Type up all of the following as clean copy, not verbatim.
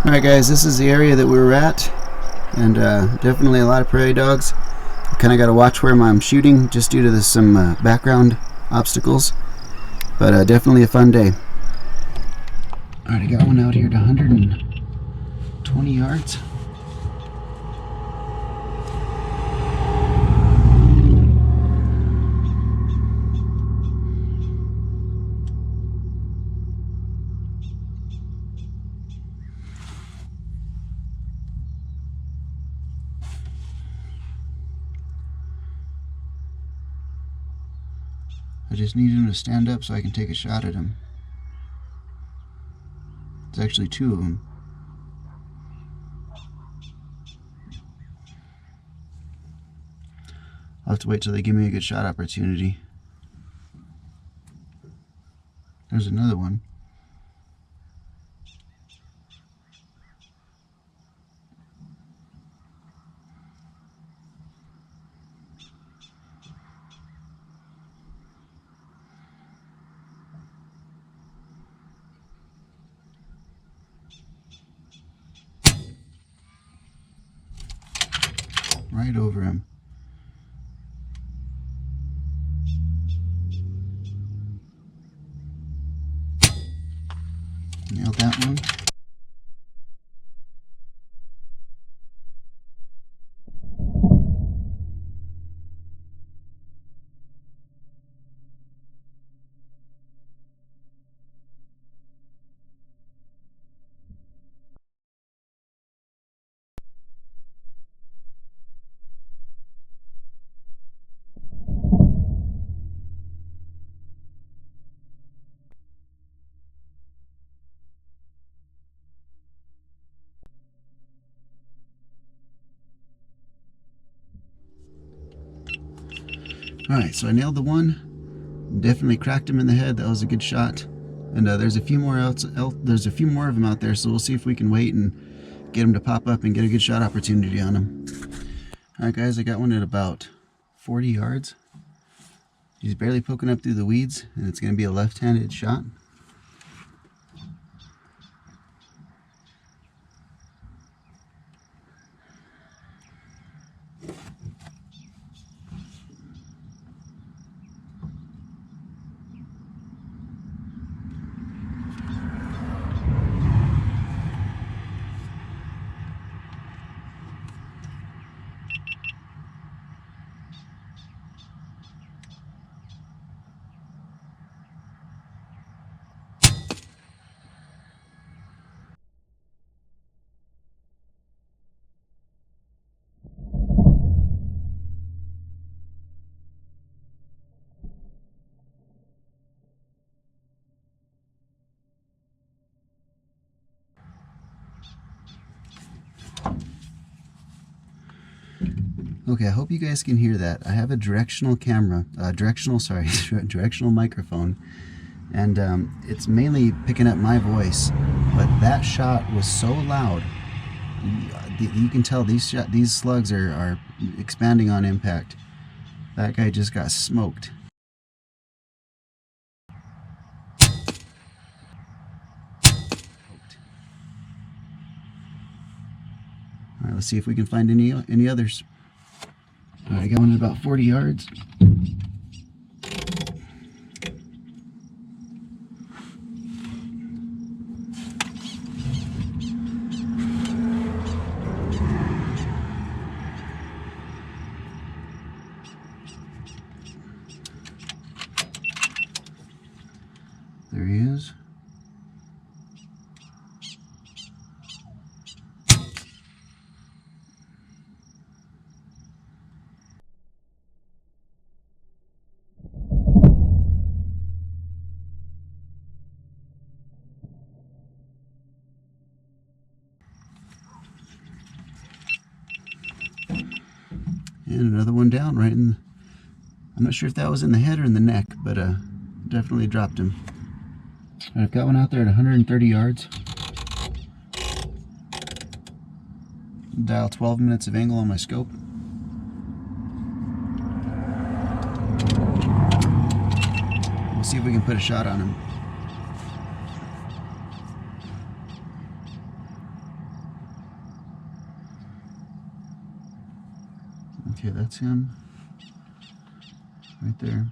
Alright guys, this is the area that we were at, and definitely a lot of prairie dogs. I kind of got to watch where I'm shooting just due to some background obstacles, but definitely a fun day. Alright, I got one out here to 120 yards. I just need him to stand up so I can take a shot at him. It's actually two of them. I'll have to wait till they give me a good shot opportunity. There's another one. Right over him. Nailed that one. Alright, so I nailed the one. Definitely cracked him in the head. That was a good shot. And there's a few more of them out there, so we'll see if we can wait and get him to pop up and get a good shot opportunity on him. Alright guys, I got one at about 40 yards. He's barely poking up through the weeds, and it's going to be a left-handed shot. Okay, I hope you guys can hear that. I have a directional camera, directional microphone, and it's mainly picking up my voice, but that shot was so loud. You can tell these slugs are expanding on impact. That guy just got smoked. Alright, let's see if we can find any others. Alright, I got one at about 40 yards. There he is. And another one down right in, I'm not sure if that was in the head or in the neck, but definitely dropped him. I've got one out there at 130 yards. Dial 12 minutes of angle on my scope. We'll see if we can put a shot on him. Okay, that's him. Right there.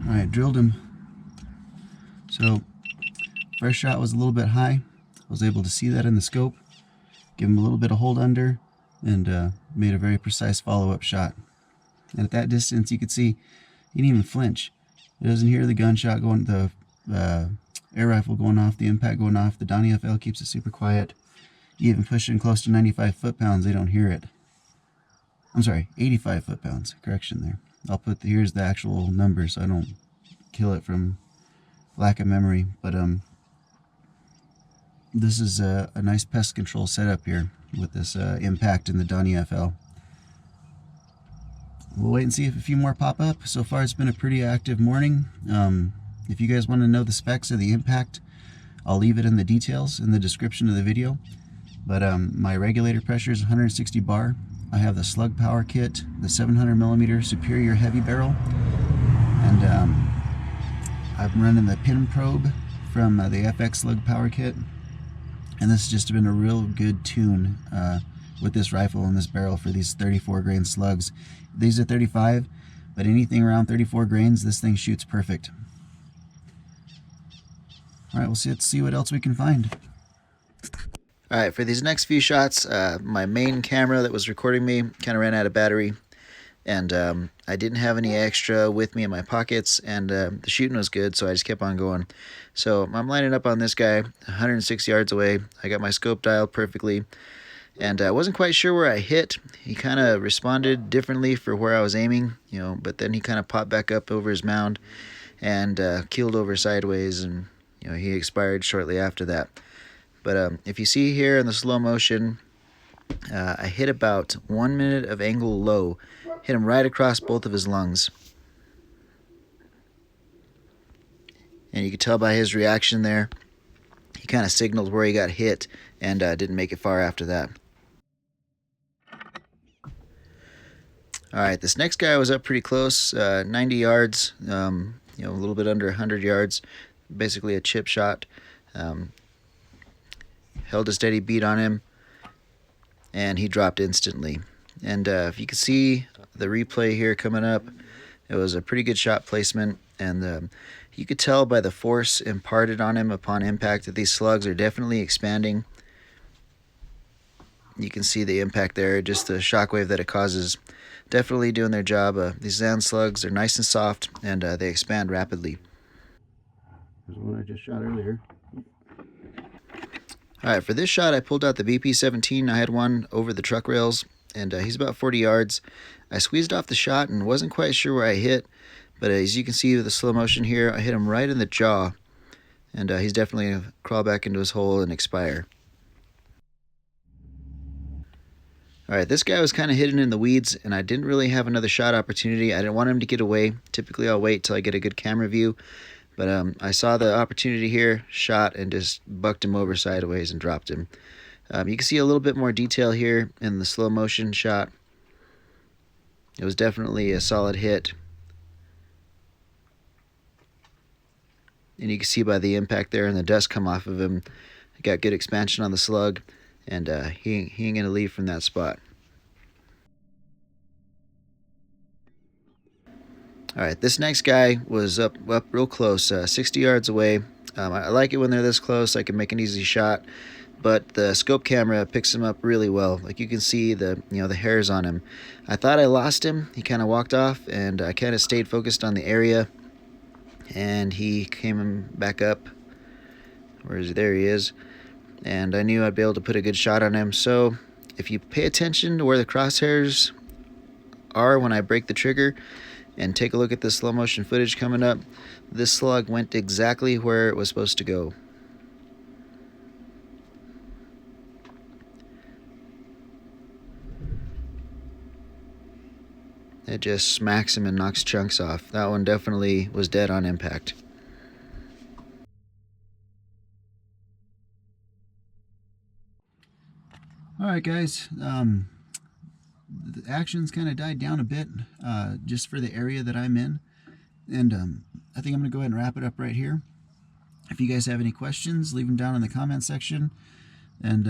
Alright, drilled him. So, first shot was a little bit high. I was able to see that in the scope. Give him a little bit of hold under, and made a very precise follow-up shot. And at that distance, you could see he didn't even flinch. He doesn't hear the gunshot going, the air rifle going off, the impact going off. The Donny FL keeps it super quiet. You even push in close to 95 foot-pounds, they don't hear it. I'm sorry, 85 foot-pounds. Correction there. I'll put here's the actual number so I don't kill it from lack of memory. But this is a nice pest control setup here with this impact in the Donny FL. We'll wait and see if a few more pop up. So far it's been a pretty active morning. If you guys want to know the specs of the impact, I'll leave it in the details in the description of the video. But my regulator pressure is 160 bar. I have the Slug Power Kit, the 700mm Superior Heavy Barrel, and I'm running the pin probe from the FX Slug Power Kit. And this has just been a real good tune with this rifle and this barrel for these 34 grain slugs. These are 35, but anything around 34 grains, this thing shoots perfect. Alright, let's see what else we can find. Alright, for these next few shots, my main camera that was recording me kind of ran out of battery. And I didn't have any extra with me in my pockets, and the shooting was good, so I just kept on going. So I'm lining up on this guy, 106 yards away. I got my scope dialed perfectly, and I wasn't quite sure where I hit. He kind of responded differently for where I was aiming, you know, but then he kind of popped back up over his mound and keeled over sideways, and you know, he expired shortly after that. But if you see here in the slow motion, I hit about 1 minute of angle low, hit him right across both of his lungs. And you can tell by his reaction there, he kind of signaled where he got hit and didn't make it far after that. Alright, this next guy was up pretty close, 90 yards, you know, a little bit under 100 yards, basically a chip shot. Held a steady beat on him, and he dropped instantly. And if you can see the replay here coming up, it was a pretty good shot placement, and you could tell by the force imparted on him upon impact that these slugs are definitely expanding. You can see the impact there, just the shockwave that it causes, definitely doing their job. These ZAN slugs are nice and soft, and they expand rapidly. There's one I just shot earlier. Alright, for this shot I pulled out the BP-17. I had one over the truck rails, and he's about 40 yards. I squeezed off the shot and wasn't quite sure where I hit, but as you can see with the slow motion here, I hit him right in the jaw, and he's definitely going to crawl back into his hole and expire. Alright, this guy was kind of hidden in the weeds, and I didn't really have another shot opportunity. I didn't want him to get away. Typically I'll wait till I get a good camera view. But I saw the opportunity here, shot, and just bucked him over sideways and dropped him. You can see a little bit more detail here in the slow motion shot. It was definitely a solid hit. And you can see by the impact there and the dust come off of him, got good expansion on the slug, and he ain't going to leave from that spot. Alright, this next guy was up real close, 60 yards away. I like it when they're this close. I can make an easy shot, but the scope camera picks him up really well. Like you can see the hairs on him. I thought I lost him. He kind of walked off, and I kind of stayed focused on the area, and he came back up. Where is he? There he is. And I knew I'd be able to put a good shot on him. So if you pay attention to where the crosshairs R when I break the trigger. And take a look at the slow motion footage coming up. This slug went exactly where it was supposed to go. It just smacks him and knocks chunks off. That one definitely was dead on impact. Alright guys, the action's kind of died down a bit just for the area that I'm in. And I think I'm going to go ahead and wrap it up right here. If you guys have any questions, leave them down in the comment section. And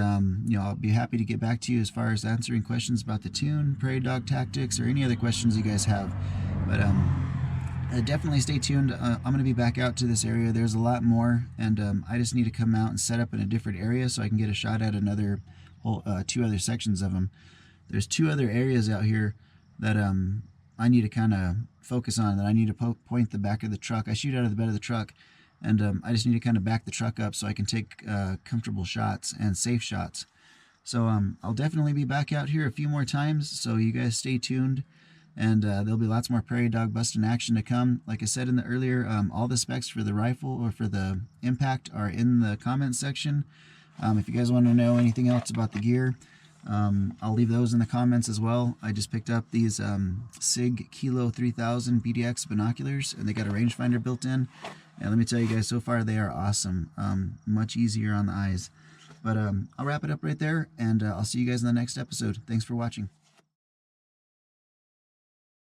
you know, I'll be happy to get back to you as far as answering questions about the tune, prairie dog tactics, or any other questions you guys have. But definitely stay tuned. I'm going to be back out to this area. There's a lot more, and I just need to come out and set up in a different area so I can get a shot at another whole, 2 other sections of them. There's 2 other areas out here that I need to kind of focus on, that I need to point the back of the truck. I shoot out of the bed of the truck, and I just need to kind of back the truck up so I can take comfortable shots and safe shots. So I'll definitely be back out here a few more times, so you guys stay tuned, and there'll be lots more prairie dog busting action to come. Like I said in the earlier, all the specs for the rifle or for the Impact are in the comments section. If you guys want to know anything else about the gear, I'll leave those in the comments as well. I just picked up these SIG Kilo 3000 BDX binoculars, and they got a rangefinder built in. And let me tell you guys, so far they are awesome. Much easier on the eyes. But I'll wrap it up right there, and I'll see you guys in the next episode. Thanks for watching.